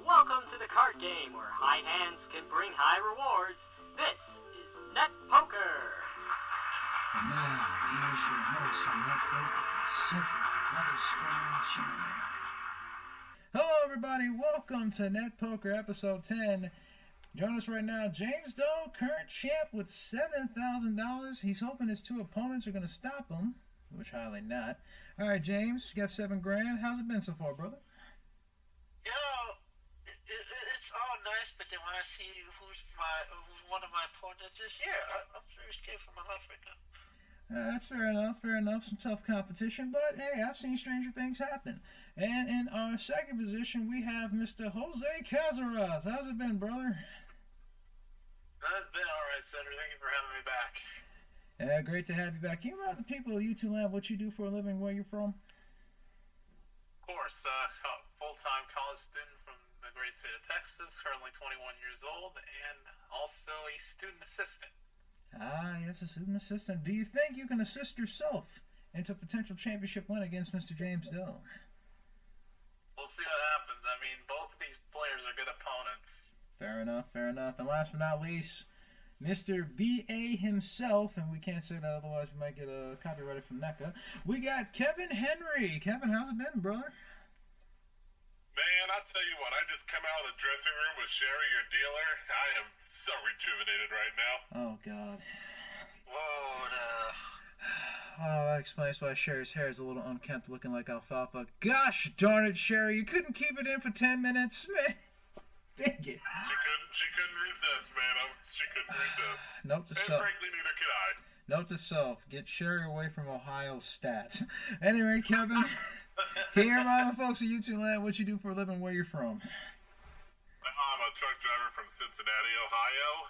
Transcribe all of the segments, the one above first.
Welcome to the card game where high hands can bring high rewards. This is Net Poker. And now, here's your host on Net Poker, Cedric Weatherspoon Jr. Hello, everybody. Welcome to Net Poker episode 10. Join us right now, James Doe, current champ with $7,000. He's hoping his two opponents are going to stop him, which highly not. All right, James, you got $7 grand. How's it been so far, brother? You know, it's all nice, but then when I see who's one of my opponents this year, I'm very scared for my life right now. That's fair enough. Some tough competition, but hey, I've seen stranger things happen. And in our second position, we have Mr. Jose Cazarez. How's it been, brother? It's been all right, Cedric. Thank you for having me back. Yeah, great to have you back. Can you remind the people of YouTube Land what you do for a living, where you're from? Of course, full-time college student from the great state of Texas, currently 21 years old, and also a student assistant. Ah, yes, a student assistant. Do you think you can assist yourself into a potential championship win against Mr. James Doe? We'll see what happens. I mean, both of these players are good opponents. Fair enough. And last but not least, Mr. B.A. himself, and we can't say that otherwise we might get copyrighted from NECA. We got Kevin Henry. Kevin, how's it been, brother? Man, I tell you what, I just come out of the dressing room with Sherry, your dealer. I am so rejuvenated right now. Oh, God. Whoa, Oh, that explains why Sherry's hair is a little unkempt, looking like alfalfa. Gosh darn it, Sherry, you couldn't keep it in for 10 minutes? Man, dang it. She couldn't resist, man. She couldn't resist. Note to And self. frankly, neither could I. Note to self. Get Sherry away from Ohio stat. Anyway, Kevin, can you remind the folks of YouTube Land what you do for a living, where you're from? I'm a truck driver from Cincinnati, Ohio.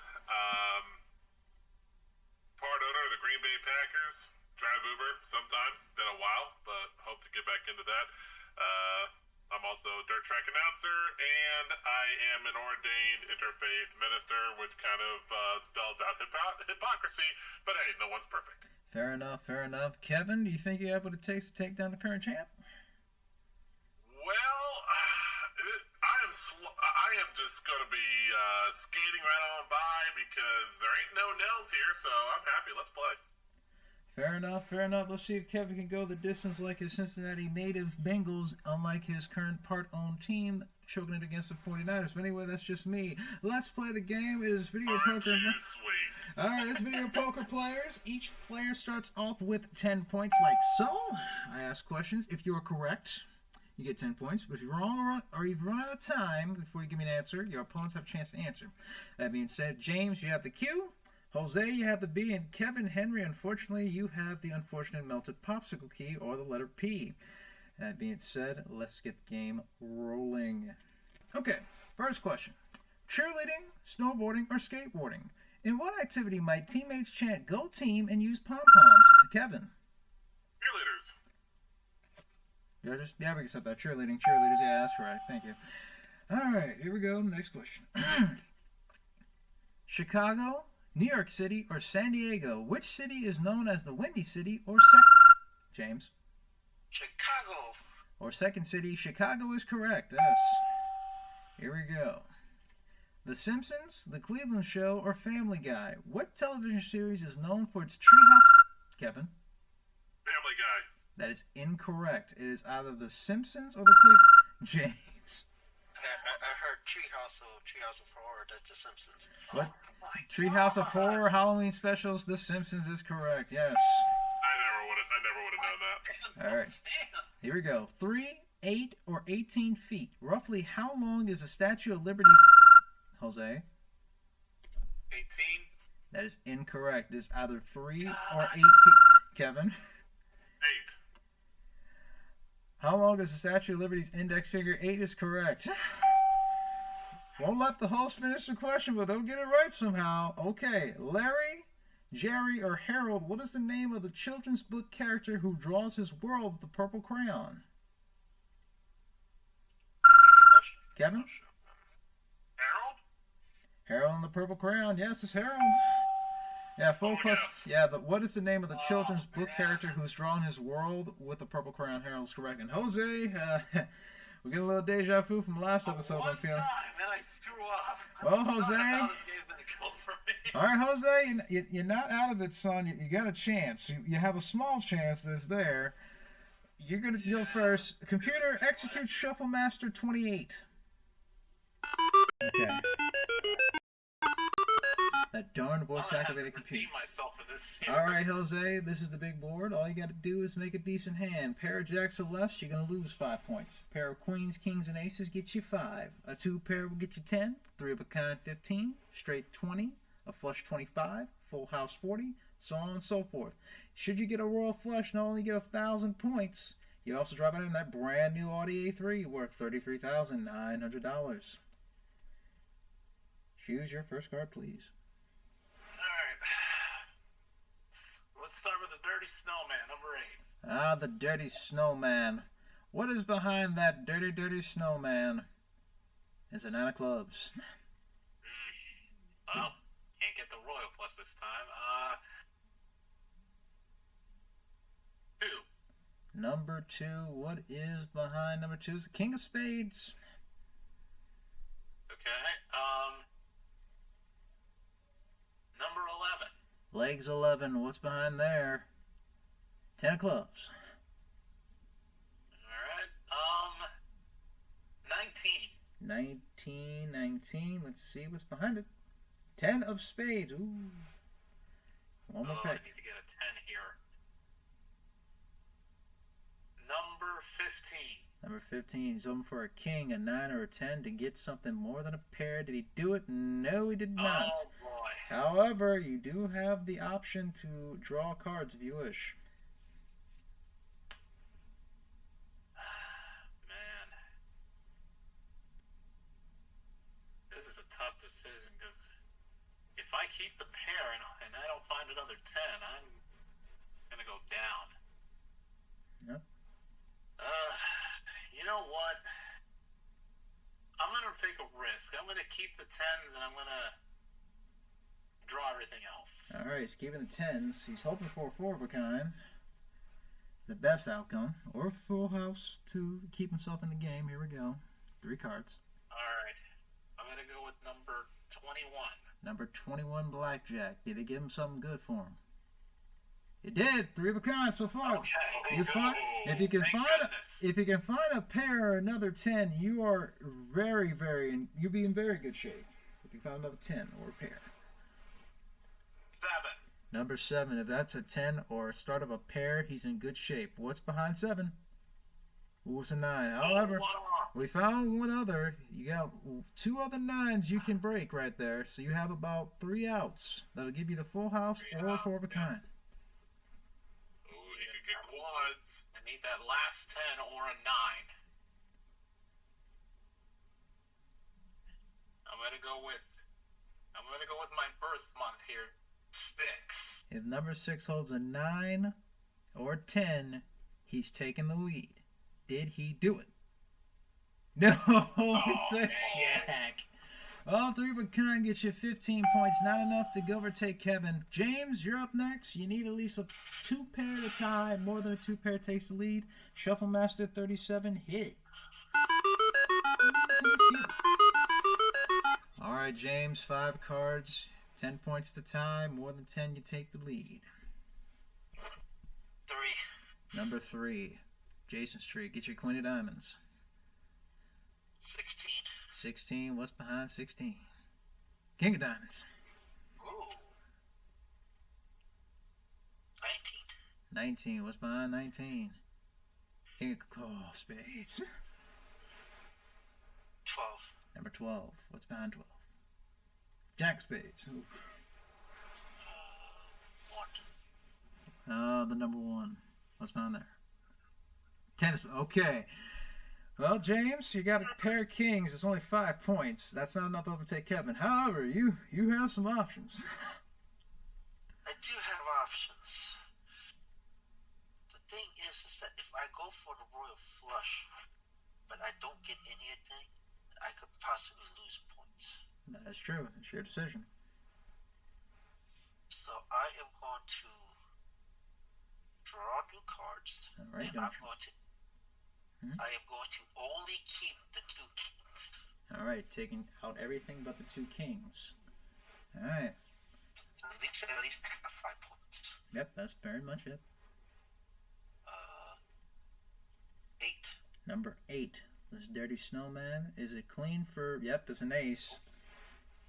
Part owner of the Green Bay Packers. Drive Uber sometimes. Been a while, but hope to get back into that. I'm also a dirt track announcer, and I am an ordained interfaith minister, which kind of spells out hypocrisy. But hey, no one's perfect. Fair enough. Kevin, do you think you have what it takes to take down the current champ? Well, I am just going to be skating right on by because there ain't no nails here, so I'm happy. Let's play. Fair enough. Let's see if Kevin can go the distance like his Cincinnati native Bengals, unlike his current part-owned team, choking it against the 49ers. But anyway, that's just me. Let's play the game. It is video poker. Too sweet. All right, it's video poker players. Each player starts off with 10 points like so. I ask questions. If you're correct, you get 10 points. But if you're wrong or you've run out of time before you give me an answer, your opponents have a chance to answer. That being said, James, you have the Q. Jose, you have the B, and Kevin Henry, unfortunately, you have the unfortunate melted popsicle key, or the letter P. That being said, let's get the game rolling. Okay, first question. Cheerleading, snowboarding, or skateboarding? In what activity might teammates chant, "Go team," and use pom-poms? Kevin? Cheerleaders. Yeah, we can accept that. Cheerleaders, yeah, that's right. Thank you. All right, here we go. Next question. Chicago, New York City, or San Diego? Which city is known as the Windy City or James? Chicago. Or second city? Chicago is correct. Yes. Here we go. The Simpsons, The Cleveland Show, or Family Guy? What television series is known for its treehouse? Kevin? Family Guy. That is incorrect. It is either The Simpsons or The Cleveland... James. I heard Treehouse of Horror. That's The Simpsons. What? Treehouse of Horror, Halloween specials, The Simpsons is correct. Yes. I never would have known that. All right. Here we go. 3, 8, or 18 feet. Roughly how long is the Statue of Liberty's... Jose? 18. That is incorrect. It is either 3 or 8 feet. Kevin? 8. How long is the Statue of Liberty's index finger? 8 is correct. Won't let the host finish the question, but they'll get it right somehow. Okay, Larry, Jerry, or Harold, what is the name of the children's book character who draws his world with the purple crayon? Kevin? Harold? Harold and the purple crayon. Yes, it's Harold. Yeah, full Oh my question. gosh. Yeah, what is the name of the children's Oh, book man. character who's drawn his world with the purple crayon? Harold's correct. And Jose, we're getting a little deja vu from last episode. One I'm feeling. time, and I screw up. Well, I'm sorry Jose. how this game's gonna go for me. All right, Jose, you're not out of it, son. You got a chance. You have a small chance, but it's there. You're gonna go first. Computer, execute Shuffle Master 28. Okay. That darn voice-activated computer. Redeem myself for this. All right, Jose, this is the big board. All you got to do is make a decent hand. Pair of jacks or less, you're going to lose 5 points. Pair of queens, kings, and aces get you 5. A 2 pair will get you 10. 3 of a kind, 15. Straight, 20. A flush, 25. Full house, 40. So on and so forth. Should you get a royal flush, not only get 1,000 points, you also drop it in that brand new Audi A3 worth $33,900. Choose your first card, please. Alright. Let's start with the Dirty Snowman, number 8. Ah, the dirty snowman. What is behind that dirty, dirty snowman? It's a 9 of clubs. Well, can't get the royal flush this time. 2. Number 2. What is behind number 2? It's the king of spades. Okay. Number 11. Legs 11. What's behind there? 10 of clubs. Alright. 19. 19. Let's see what's behind it. 10 of spades. Ooh. One more I pick. need to get a 10 here. Number 15. Number 15. He's open for a king, a 9, or a 10 to get something more than a pair. Did he do it? No, he did not. Oh boy. However, you do have the option to draw cards if you wish. Man. This is a tough decision because if I keep the pair and I don't find another 10, I'm going to go down. Yep. You know what? I'm going to take a risk. I'm going to keep the 10s and I'm going to draw everything else. Alright, he's keeping the 10s. He's hoping for a 4 of a kind. The best outcome. Or a full house to keep himself in the game. Here we go. 3 cards. Alright. I'm going to go with number 21. Number 21, blackjack. Did it give him something good for him? It did. 3 of a kind so far. Okay. If you can find a pair or another 10, you are you'll be in very good shape. If you find another 10 or a pair. 7. Number 7, if that's a 10 or start of a pair, he's in good shape. What's behind 7? Ooh, it's a 9. However, we found one other. You got 2 other 9s you can break right there. So you have about 3 outs. That'll give you the full house or a 4 of a kind. Ooh, he could get quads. I need that last 10 or a 9. I'm going to go with my birth month here. 6. If number 6 holds a 9 or 10, he's taking the lead. Did he do it? No, it's a jack. Well, 3 of a kind gets you 15 points. Not enough to overtake Kevin. James, you're up next. You need at least a 2 pair to tie. More than a 2 pair takes the lead. Shuffle Master 37, hit. All right, James, 5 cards. 10 points to tie. More than 10, you take the lead. 3. Number 3, Jason's tree. Get your queen of diamonds. 16. 16. What's behind 16? King of diamonds. Ooh. 19. 19. What's behind 19? King of spades. 12. Number 12. What's behind 12? Jack of spades. Ooh. 1. The number 1. What's behind there? Tennis. Okay. Well, James, you got a pair of kings. It's only 5 points. That's not enough to overtake Kevin. However, you have some options. I do have options. The thing is that if I go for the royal flush, but I don't get anything, I could possibly lose points. That's true. It's your decision. So I All right, And don't I you? am going to only keep the 2 kings. All right, taking out everything but the 2 kings. All right. So at least I have 5 points. Yep, that's very much it. 8. Number 8. This dirty snowman. Is it clean for... Yep, it's an ace.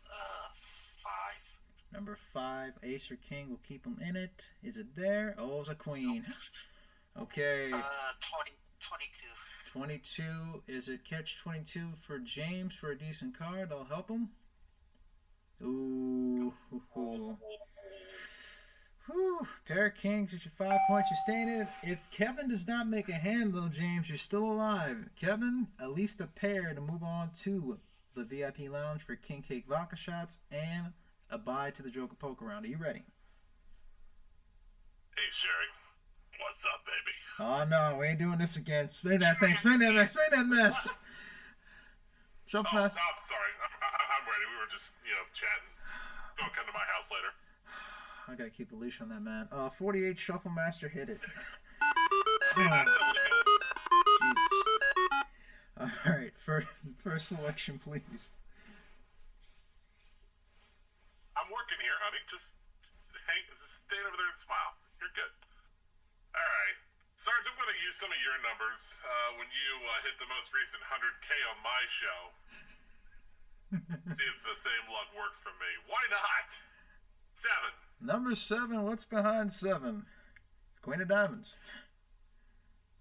5. Number 5. Ace or king will keep him in it. Is it there? Oh, it's a queen. Okay. 22. 22. Is it catch 22 for James for a decent card? I'll help him. Ooh. Whew. Pair of kings, it's your 5 points. You're staying in it. If Kevin does not make a hand, though, James, you're still alive. Kevin, at least a pair to move on to the VIP lounge for King Cake Vodka shots and a bye to the Joker Poker round. Are you ready? Hey, Sherry. What's up, baby? Oh, no, we ain't doing this again. Spin that thing. Spin that mess. Spin that mess. Shuffle Oh, fast. I'm sorry. I'm ready. We were just, chatting. Don't come to my house later. I gotta keep a leash on that man. 48 Shuffle Master, hit it. Yeah, Jesus. Alright, first selection, please. I'm working here, honey. Just stand over there and smile. You're good. Alright. Sarge, I'm going to use some of your numbers when you hit the most recent 100K on my show. See if the same luck works for me. Why not? 7. Number 7, what's behind 7? Queen of Diamonds.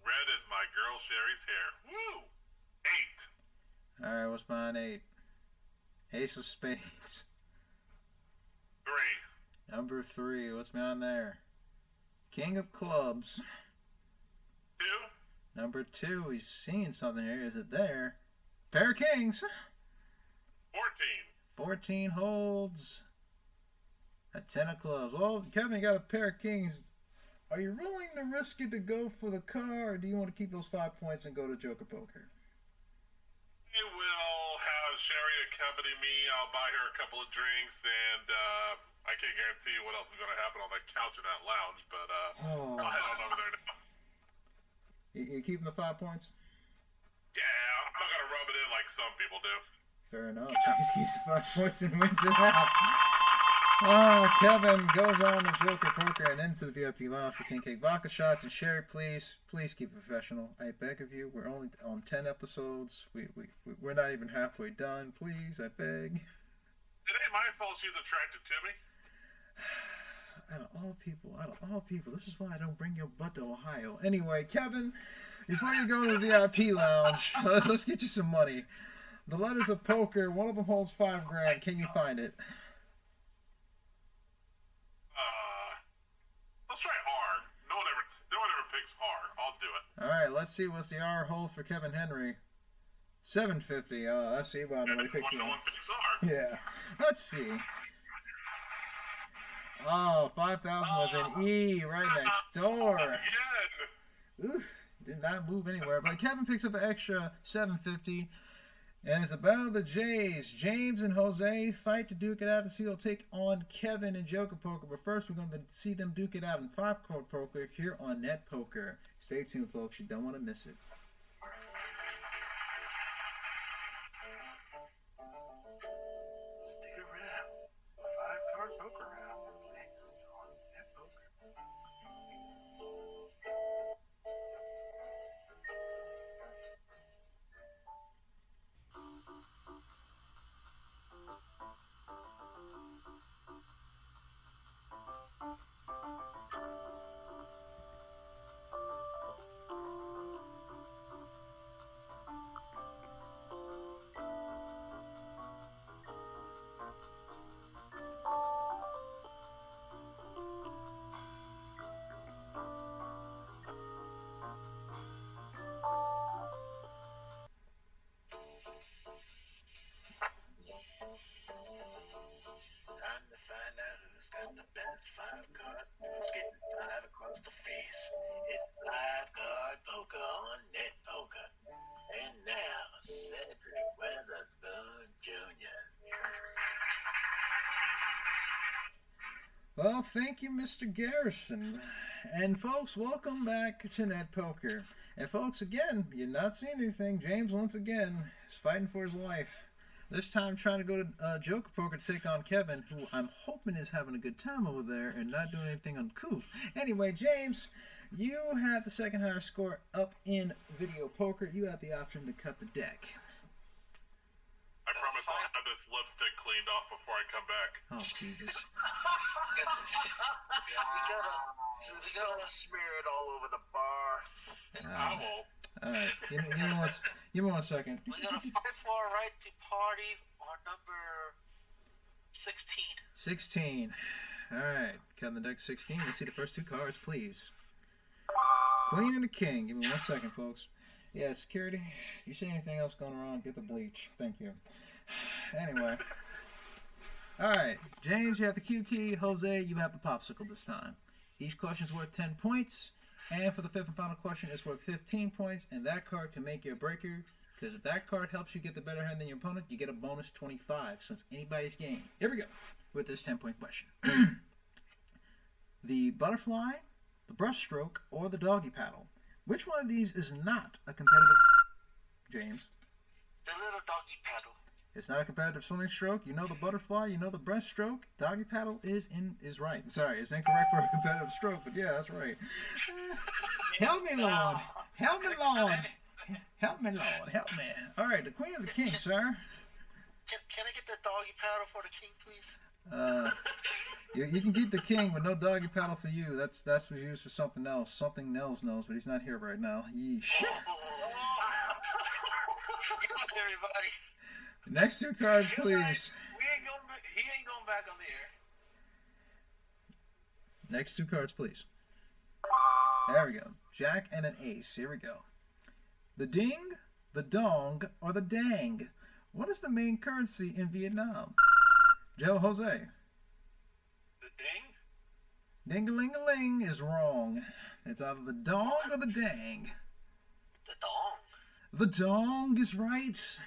Red is my girl Sherry's hair. Woo! 8. Alright, what's behind 8? Ace of Spades. 3. Number 3, what's behind there? King of Clubs. 2. Number 2, he's seeing something here. Is it there? Pair of Kings. 14. 14 holds. A 10 of clubs. Well, Kevin, you got a pair of kings. Are you willing to risk it to go for the car, or do you want to keep those 5 points and go to Joker Poker? I will have Sherry accompany me. I'll buy her a couple of drinks, and I can't guarantee you what else is going to happen on that couch in that lounge, but I'll head on over there now. You keeping the 5 points? Yeah, I'm not going to rub it in like some people do. Fair enough. James keeps the 5 points and wins it out. Kevin goes on to Joker Poker and into the VIP lounge for King Cake Vodka shots. And Sherry, please keep it professional. I beg of you. We're only on 10 episodes. We're not even halfway done. Please, I beg. It ain't my fault she's attracted to me. Out of all people, this is why I don't bring your butt to Ohio. Anyway, Kevin, before you go to the VIP lounge, let's get you some money. The letters of poker, one of them holds $5,000. Can you find it? Let's try R. No one ever picks R. I'll do it. All right, let's see what's the R hold for Kevin Henry. $750. Let's see about nobody picks it. No one picks R. Yeah. Let's see. Oh, 5,000 was an E right next door. Again. Oof, did not move anywhere. But Kevin picks up an extra $750. And it's the battle of the Jays. James and Jose fight to duke it out to see who'll take on Kevin in Joker Poker. But first, we're going to see them duke it out in 5-card poker here on Net Poker. Stay tuned, folks. You don't want to miss it. Stick around. 5-card poker round is next on Net Poker. Time to find out who's got the best 5-card, who's getting 5 across the face. It's 5-card poker on Net Poker. And now, Cedric Weatherspoon Jr. Well, thank you, Mr. Garrison. And folks, welcome back to Net Poker. And folks, again, you're not seeing anything. James, once again, is fighting for his life. This time trying to go to Joker Poker to take on Kevin, who I'm hoping is having a good time over there and not doing anything uncouth. Anyway, James, you had the second highest score up in video poker. You had the option to cut the deck. I promise I'll have this lipstick cleaned off before I come back. Oh, Jesus. We gotta smear it all over the bar. I won't. All right, give me one second. We gotta fight for our right to party on number 16. 16. All right, cutting the deck 16. Let's see the first two cards, please. Queen and a king. Give me 1 second, folks. Yeah, security. You see anything else going wrong? Get the bleach. Thank you. Anyway. All right, James, you have the Q key. Jose, you have the popsicle this time. Each question is worth 10 points. And for the fifth and final question, it's worth 15 points. And that card can make you a breaker. Because if that card helps you get the better hand than your opponent, you get a bonus 25. So it's anybody's game. Here we go with this 10-point question. The butterfly, the brushstroke, or the doggy paddle. Which one of these is not a competitive... James? The little doggy paddle. It's not a competitive swimming stroke. You know the butterfly, you know the breaststroke. Doggy paddle is right. Sorry, it's incorrect for a competitive stroke, but yeah, that's right. Help me, Lord. Help me, Lord. Help me, Lord. Help me. All right, the queen of the king, sir. Can I get the doggy paddle for the king, please? You can keep the king, but no doggy paddle for you. That's used for something else. Something Nels knows, but he's not here right now. Yeesh. Everybody. Next two cards, please. He ain't going back on the air. Next two cards, please. There we go. Jack and an ace. Here we go. The ding, the dong, or the dang. What is the main currency in Vietnam? Joe Jose. The ding? Ding-a-ling-a-ling is wrong. It's either the dong or the dang. The dong. The dong is right.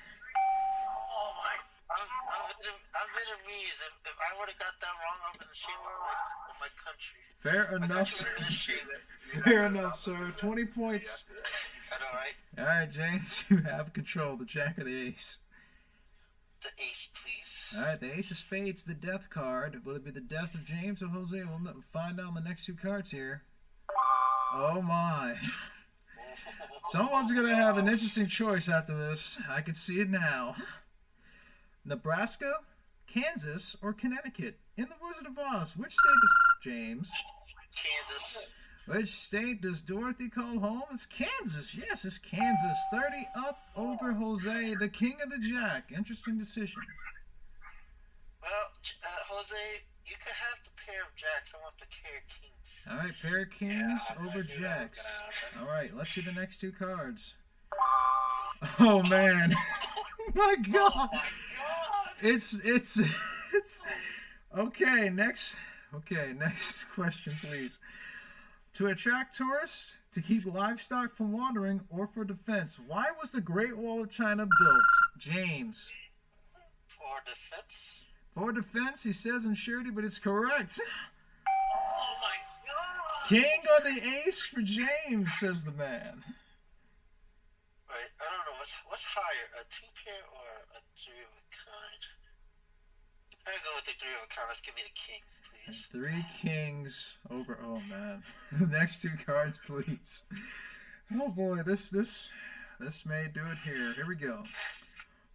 Oh my! I'm Vietnamese. If I would have got that wrong, I would have shamed my country. Fair My enough, country sir. would have shamed it. Fair enough, sir. 20 points. I know, right? All right, James, you have control. The jack or the ace? The ace, please. All right, the ace of spades, the death card. Will it be the death of James or Jose? We'll find out on the next two cards here. Oh, my. Someone's going to have an interesting choice after this. I can see it now. Nebraska, Kansas, or Connecticut? In the Wizard of Oz, which state does... James? Kansas. Which state does Dorothy call home? It's Kansas. Yes, it's Kansas. 30 up over Jose, the king of the jack. Interesting decision. Well, Jose, you could have the pair of jacks. I want the pair of kings. All right, pair of kings Yeah, I over knew that was jacks. gonna happen. All right, let's see the next two cards. Oh, man. Oh, my God. Oh my God! It's okay. Next question, please. To attract tourists, to keep livestock from wandering, or for defense? Why was the Great Wall of China built? James. For defense? For defense, he says in surety, but it's correct. Oh my God! King or the ace for James, says the man. Right, I don't know. What's higher, a two-pair or a three-of-a-kind? I go with the three-of-a-kind. Let's give me the king, please. Three kings over. Oh man. Next two cards, please. Oh boy, this may do it here. Here we go.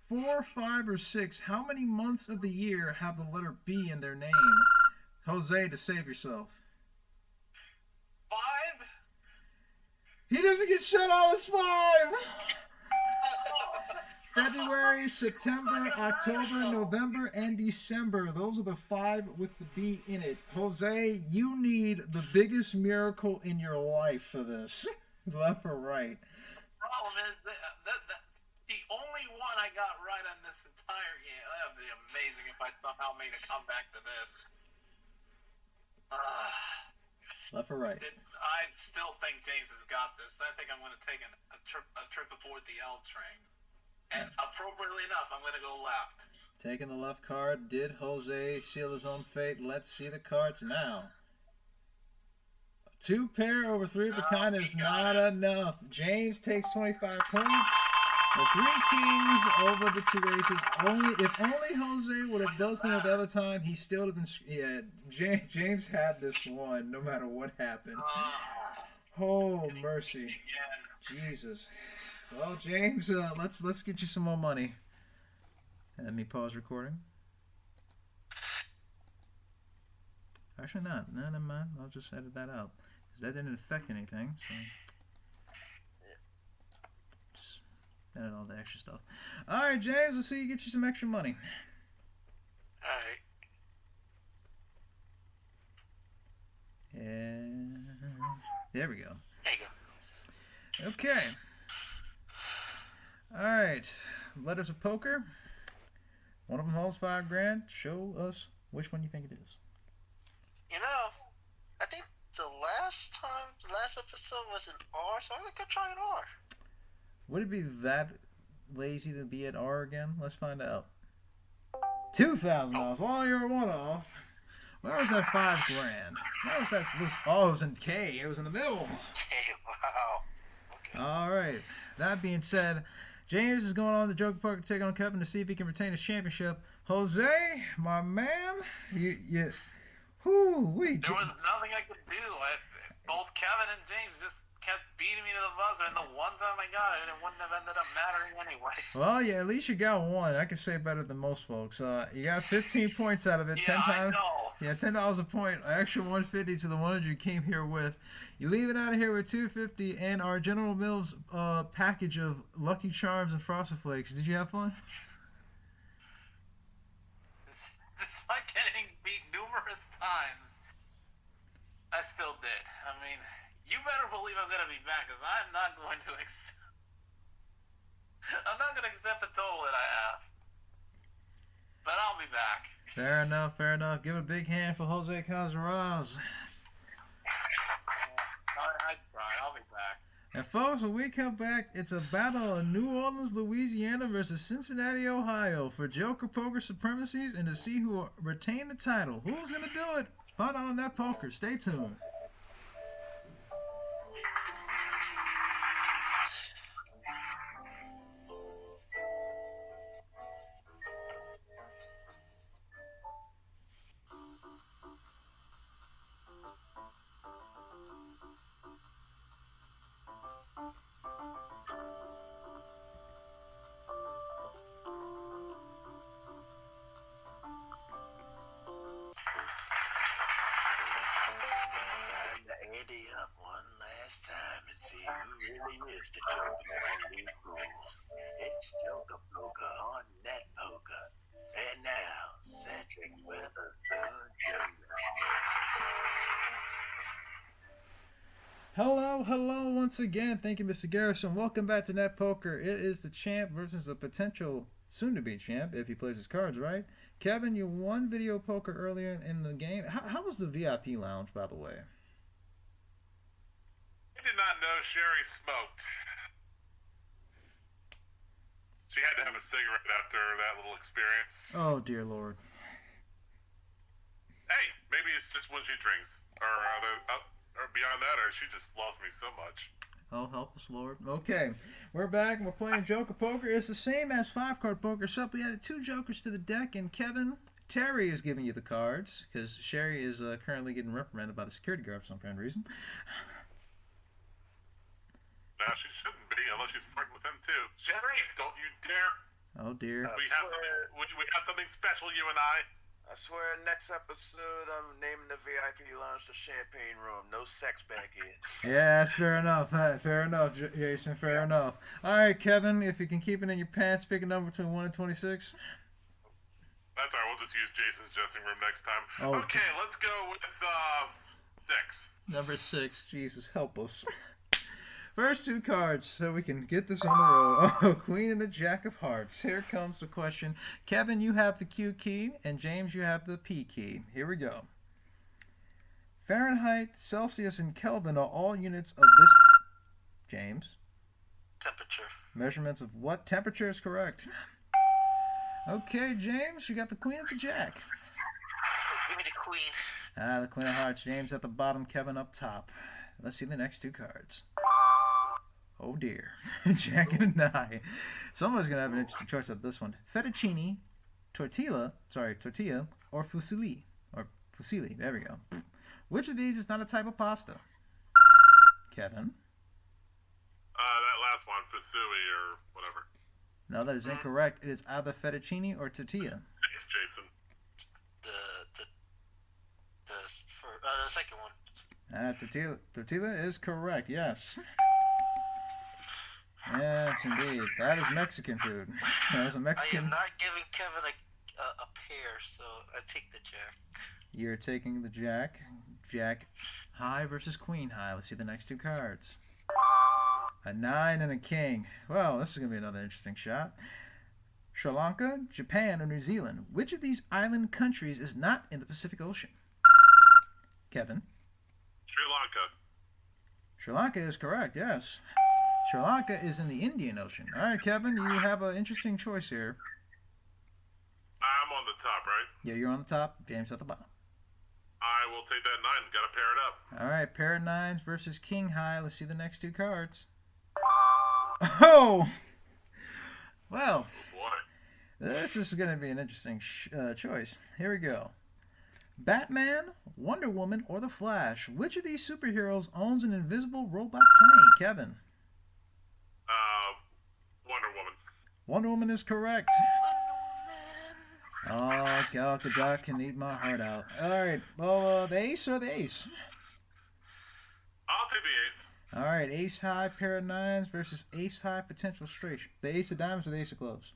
4, 5, or 6. How many months of the year have the letter B in their name? Jose, to save yourself. 5? He doesn't get shut out as 5. February, September, October, November, and December. Those are the 5 with the B in it. Jose, you need the biggest miracle in your life for this. Left or right? Problem is that the only one I got right on this entire game. That would be amazing if I somehow made a comeback to this. Left or right? I still think James has got this. I think I'm going to take a trip aboard the L train. And appropriately enough, I'm going to go left. Taking the left card. Did Jose seal his own fate? Let's see the cards now. 2 pair over 3 of a kind is not enough. James takes 25 points. The 3 kings over the 2 aces. If only Jose would have buzzed in at the other time, he still would have been. Yeah, James had this one no matter what happened. Oh mercy, Jesus. Well, James, let's get you some more money. Let me pause recording. Actually, not. No, never mind. I'll just edit that out because that didn't affect anything. So just edit all the extra stuff. All right, James. Let's see you get you some extra money. Alright. And there we go. There you go. Okay. All right. Letters of poker. One of them holds $5,000. Show us which one you think it is. You know, I think the last episode was an R, so I'm gonna try an R. Would it be that lazy to be at R again? Let's find out. $2,000. Well, you're one off. Where was that $5,000? Where was that? Oh, it was in K. It was in the middle. Hey, wow. Okay. All right. That being said, James is going on the Joker Poker to take on Kevin to see if he can retain his championship. Jose, my man, you. There was nothing I could do. Both Kevin and James just kept beating me to the buzzer, and the one time I got it, it wouldn't have ended up mattering anyway. Well, yeah, at least you got one. I can say better than most folks. You got 15 points out of it. Yeah, 10 times. I know. Yeah, $10 a point. Extra 150 to the 100 you came here with. You leave it out of here with $250 and our General Mills package of Lucky Charms and Frosted Flakes. Did you have fun? Despite getting beat numerous times, I still did. I mean, you better believe I'm gonna be back, because I'm not going to accept. I'm not gonna accept the total that I have. But I'll be back. Fair enough, fair enough. Give it a big hand for Jose Cazarez. I tried. I'll be back. And folks, when we come back, it's a battle of New Orleans, Louisiana versus Cincinnati, Ohio for Joker Poker supremacies and to see who will retain the title. Who's gonna do it? Find out on Net Poker. Stay tuned. Ante up one last time and see who really is the Joker on these rules. It's Joker Poker on Net Poker. And now, Cedric Witherspoon Jr. Hello once again. Thank you, Mr. Garrison. Welcome back to Net Poker. It is the champ versus a potential soon-to-be champ if he plays his cards right. Kevin, you won video poker earlier in the game. How was the VIP lounge, by the way? I did not know Sherry smoked. She had to have a cigarette after that little experience. Oh, dear Lord. Hey, maybe it's just when she drinks. Or beyond that, or she just loves me so much. Oh, help us, Lord. Okay, we're back and we're playing Joker Poker. It's the same as 5-card poker, except we added 2 jokers to the deck, and Kevin, Terry is giving you the cards, because Sherry is currently getting reprimanded by the security guard for some kind of reason. No, she shouldn't be, unless she's flirting with him too. Sherry, don't you dare. Oh, dear. We have something special, you and I. I swear, next episode, I'm naming the VIP lounge the Champagne Room. No sex back here. Yeah, that's fair enough. Fair enough, Jason. Fair enough. All right, Kevin, if you can keep it in your pants, pick a number between 1 and 26. That's all right. We'll just use Jason's dressing room next time. Oh. Okay, let's go with 6. Number 6. Jesus, help us. First 2 cards, so we can get this on the roll. Oh, Queen and the Jack of Hearts. Here comes the question. Kevin, you have the Q key, and James, you have the P key. Here we go. Fahrenheit, Celsius, and Kelvin are all units of this... James? Temperature. Measurements of what? Temperature is correct. Okay, James, you got the Queen and the Jack. Give me the Queen. The Queen of Hearts. James at the bottom, Kevin up top. Let's see the next two cards. Oh dear. Jack and a 9. Someone's going to have an interesting choice at this one. Fettuccine, tortilla, or fusilli. Or fusilli, there we go. Which of these is not a type of pasta? Kevin? That last one, Fusui or whatever. No, that is incorrect. It is either fettuccine or tortilla. Thanks, Jason. The second one. Tortilla is correct, yes. Yes, indeed. That is Mexican food. That is a I Mexican... am not giving Kevin a pair, so I take the jack. You're taking the jack. Jack high versus queen high. Let's see the next two cards. A 9 and a king. Well, this is going to be another interesting shot. Sri Lanka, Japan, or New Zealand? Which of these island countries is not in the Pacific Ocean? Kevin? Sri Lanka. Sri Lanka is correct, yes. Sri Lanka is in the Indian Ocean. All right, Kevin, you have an interesting choice here. I'm on the top, right? Yeah, you're on the top. James at the bottom. I will take that 9. Got to pair it up. All right, pair of 9s versus king high. Let's see the next two cards. Oh! Well, Oh, boy. this is going to be an interesting choice. Here we go. Batman, Wonder Woman, or The Flash? Which of these superheroes owns an invisible robot plane? Kevin? Wonder Woman. Wonder Woman is correct. Oh, Gal Gadot can eat my heart out. All right, well, the ace or the ace? I'll take the ace. All right, ace high, pair of 9s versus ace high, potential straight. The ace of diamonds or the ace of clubs?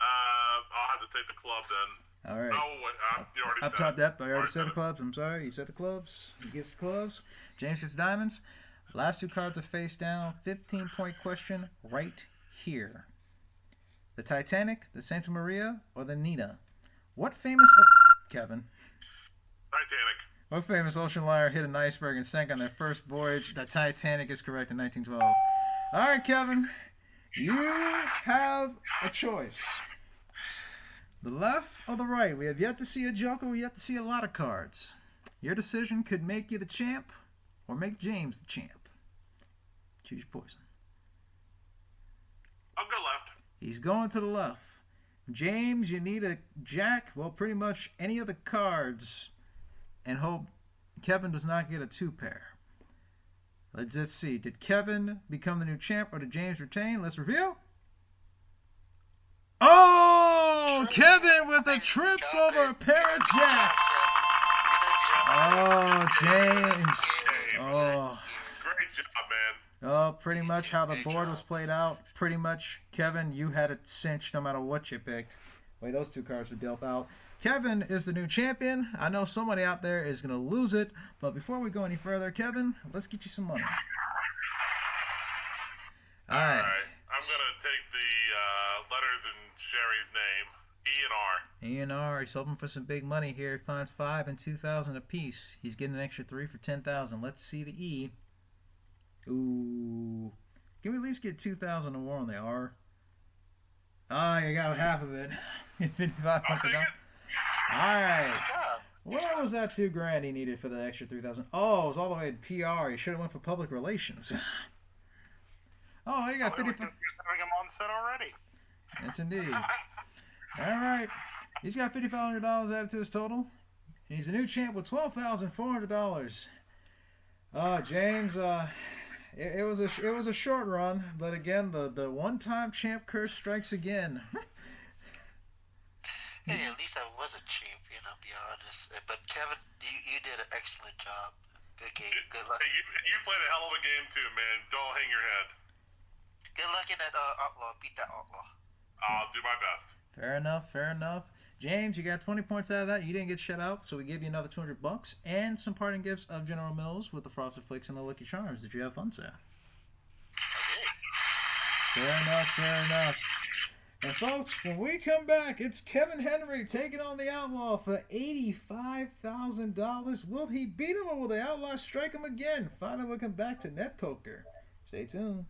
I'll have to take the club then. All right. Oh, wait, you already Up said top it. depth. I already said the it. clubs. I'm sorry. You said the clubs. He gets the clubs. James gets the diamonds. Last two cards are face down. 15-point question right here. The Titanic, the Santa Maria, or the Nina? What famous... Kevin. Titanic. What famous ocean liner hit an iceberg and sank on their first voyage? The Titanic is correct in 1912. All right, Kevin. You have a choice. The left or the right? We have yet to see a joker. We have yet to see a lot of cards. Your decision could make you the champ or make James the champ. Choose your poison. I'll go left. He's going to the left. James, you need a jack. Well, pretty much any of the cards. And hope Kevin does not get a 2-pair. Let's see. Did Kevin become the new champ or did James retain? Let's reveal. Oh! Kevin with a trips over a pair of jacks. Oh, James. Oh. Great job, man. Oh, pretty much how the board was played out. Pretty much, Kevin, you had it cinched no matter what you picked. Wait, those two cards were dealt out. Kevin is the new champion. I know somebody out there is going to lose it. But before we go any further, Kevin, let's get you some money. All right. I'm going to take the letters in Sherry's name. E and R. E and R, he's hoping for some big money here. He finds 5 and 2,000 apiece. He's getting an extra 3 for 10,000. Let's see the E. Ooh. Can we at least get 2,000 or more on the R? Ah, you got half of it. I'll take it. Alright. What was that $2,000 he needed for the extra 3,000? Oh, it was all the way to PR. He should have went for public relations. Oh, you got 50. Having him on set already. Yes, indeed. Alright. He's got $5,500 added to his total. And he's a new champ with $12,400. Oh, James, it was a short run, but again, the one-time champ curse strikes again. Hey, at least I was a champion, I'll be honest. But Kevin, you did an excellent job. Good game. Good luck. Hey, you played a hell of a game too, man. Don't hang your head. Good luck in that outlaw. Beat that outlaw. I'll do my best. Fair enough, fair enough. James, you got 20 points out of that. You didn't get shut out, so we gave you another $200 and some parting gifts of General Mills with the Frosted Flakes and the Lucky Charms. Did you have fun, sir? I did. Fair enough, fair enough. And folks, when we come back, it's Kevin Henry taking on the Outlaw for $85,000. Will he beat him or will the Outlaw strike him again? Find out when we come back to Net Poker. Stay tuned.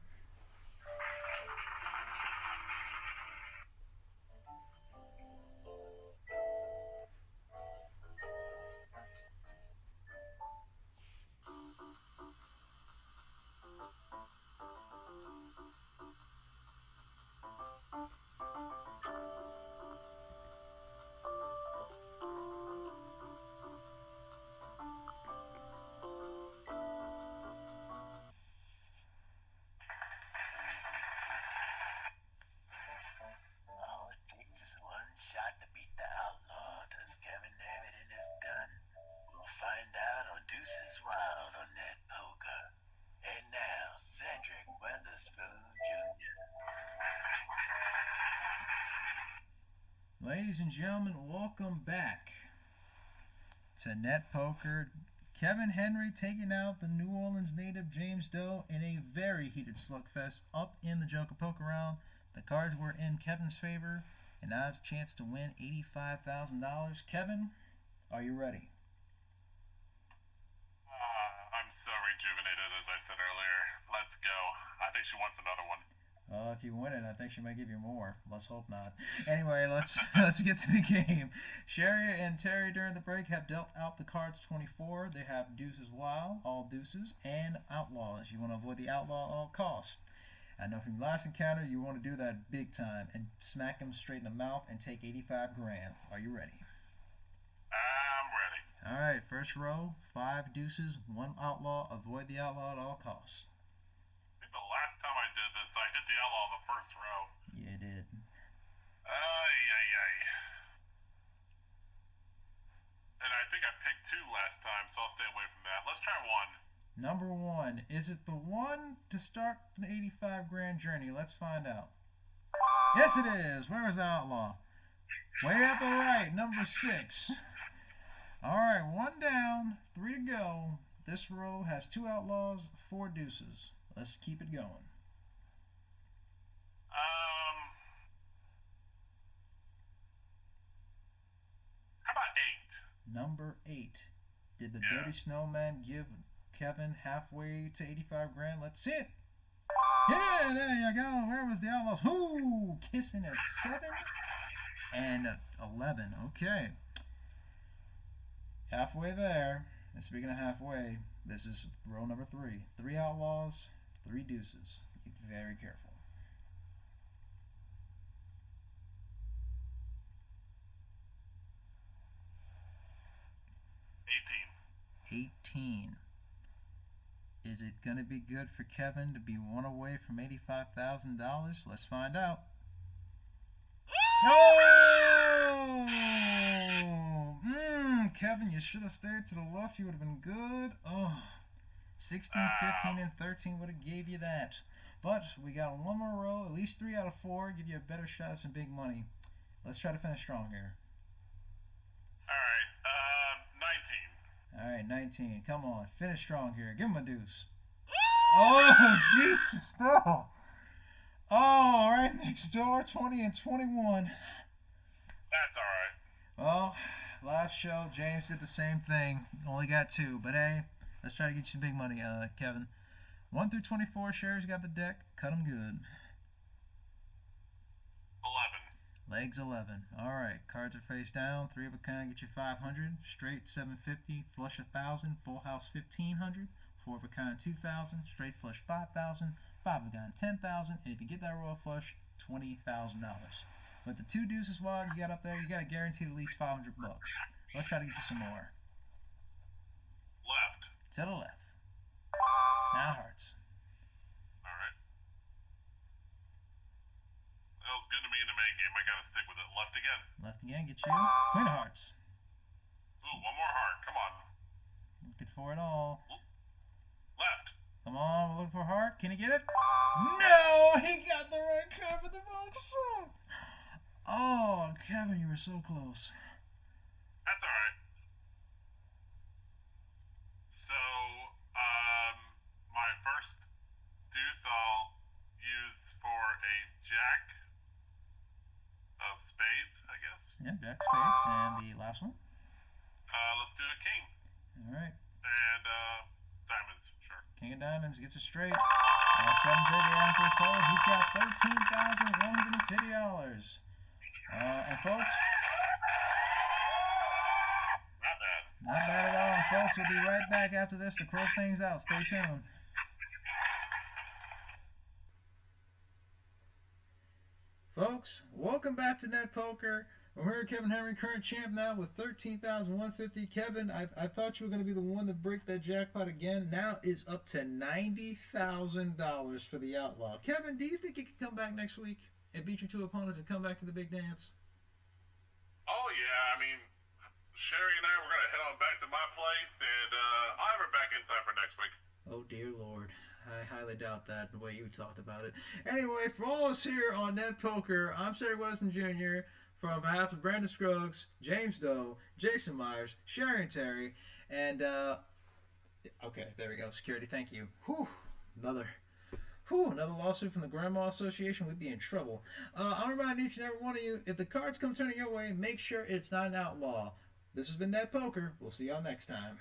Jr. Ladies and gentlemen, welcome back to Net Poker. Kevin Henry taking out the New Orleans native James Doe in a very heated slugfest up in the Joker Poker round. The cards were in Kevin's favor, and now has a chance to win $85,000. Kevin, are you ready? I'm so rejuvenated, as I said earlier. Let's go. I think she wants another one. If you win it, I think she might give you more. Let's hope not. Anyway, let's get to the game. Sherry and Terry during the break have dealt out the cards 24. They have deuces wild, all deuces, and outlaws. You want to avoid the outlaw at all costs. I know from your last encounter you want to do that big time and smack him straight in the mouth and take 85 grand. Are you ready? I'm ready. All right, first row, 5 deuces, 1 outlaw. Avoid the outlaw at all costs. I think the last time I did this, I hit the outlaw in the first row. Yeah, you did. Ay. And I think I picked 2 last time, so I'll stay away from that. Let's try 1. Number 1. Is it the one to start the 85 grand journey? Let's find out. Yes, it is. Where is the outlaw? Way at the right, number 6. All right, 1 down, 3 to go. This row has 2 outlaws, 4 deuces. Let's keep it going. How about 8? Number 8. Did the Yeah. Dirty Snowman give Kevin halfway to 85 grand? Let's see it. Yeah, there you go. Where was the outlaws? Ooh, kissing at 7 and 11. Okay. Halfway there. And speaking of halfway, this is row number 3. 3 outlaws, 3 deuces. Be very careful. 18. Is it going to be good for Kevin to be 1 away from $85,000? Let's find out. Oh! Kevin, you should have stayed to the left. You would have been good. Oh, 16, 15, and 13 would have gave you that. But we got 1 more row, at least 3 out of 4. Give you a better shot at some big money. Let's try to finish strong here. All right, 19. All right, 19. Come on, finish strong here. Give him a deuce. Oh, Jesus, no. Oh, right next door, 20 and 21. That's all right. Well, last show, James did the same thing. Only got 2, but hey, let's try to get you some big money, Kevin. 1 through 24, Sherry's got the deck. Cut them good. 11. Legs 11. All right, cards are face down. 3 of a kind get you 500. Straight 750. Flush 1,000. Full house 1,500. 4 of a kind 2,000. Straight flush 5,000. 5 of a kind 10,000. And if you get that royal flush, $20,000. With the 2 deuces wild you got up there, you got to guarantee at least $500. Let's try to get you some more. Left. To the left. 9 hearts. All right. That was good to me in the main game. I gotta stick with it. Left again. Left again, get you Queen of Hearts. Ooh, 1 more heart. Come on. Looking for it all. Left. Come on, we're looking for a heart. Can he get it? No, he got the right card for the wrong song. Oh, Kevin, you were so close. That's all right. So, my first deuce I'll use for a jack of spades, I guess. Yeah, Jack Spades. And the last one? Let's do a king. All right. And, diamonds, sure. King of Diamonds gets it straight. 750 answers total. He's got $13,150. And folks, Not bad. not bad at all. And folks, we'll be right back after this to close things out. Stay tuned. Folks, welcome back to Net Poker. We're here, Kevin Henry, current champ now with $13,150. Kevin, I thought you were going to be the one to break that jackpot again. Now is up to $90,000 for the outlaw. Kevin, do you think you could come back next week and beat your 2 opponents and come back to the big dance? Oh, yeah. I mean, Sherry and I were going to head on back to my place, and I'll have her back in time for next week. Oh, dear Lord. I highly doubt that the way you talked about it. Anyway, for all of us here on Net Poker, I'm Cedric Westman Jr. From behalf of Brandon Scruggs, James Doe, Jason Myers, Sharon Terry, and okay, there we go. Security, thank you. Another lawsuit from the Grandma Association. We'd be in trouble. I'm reminding each and every one of you, if the cards come turning your way, make sure it's not an outlaw. This has been Net Poker. We'll see y'all next time.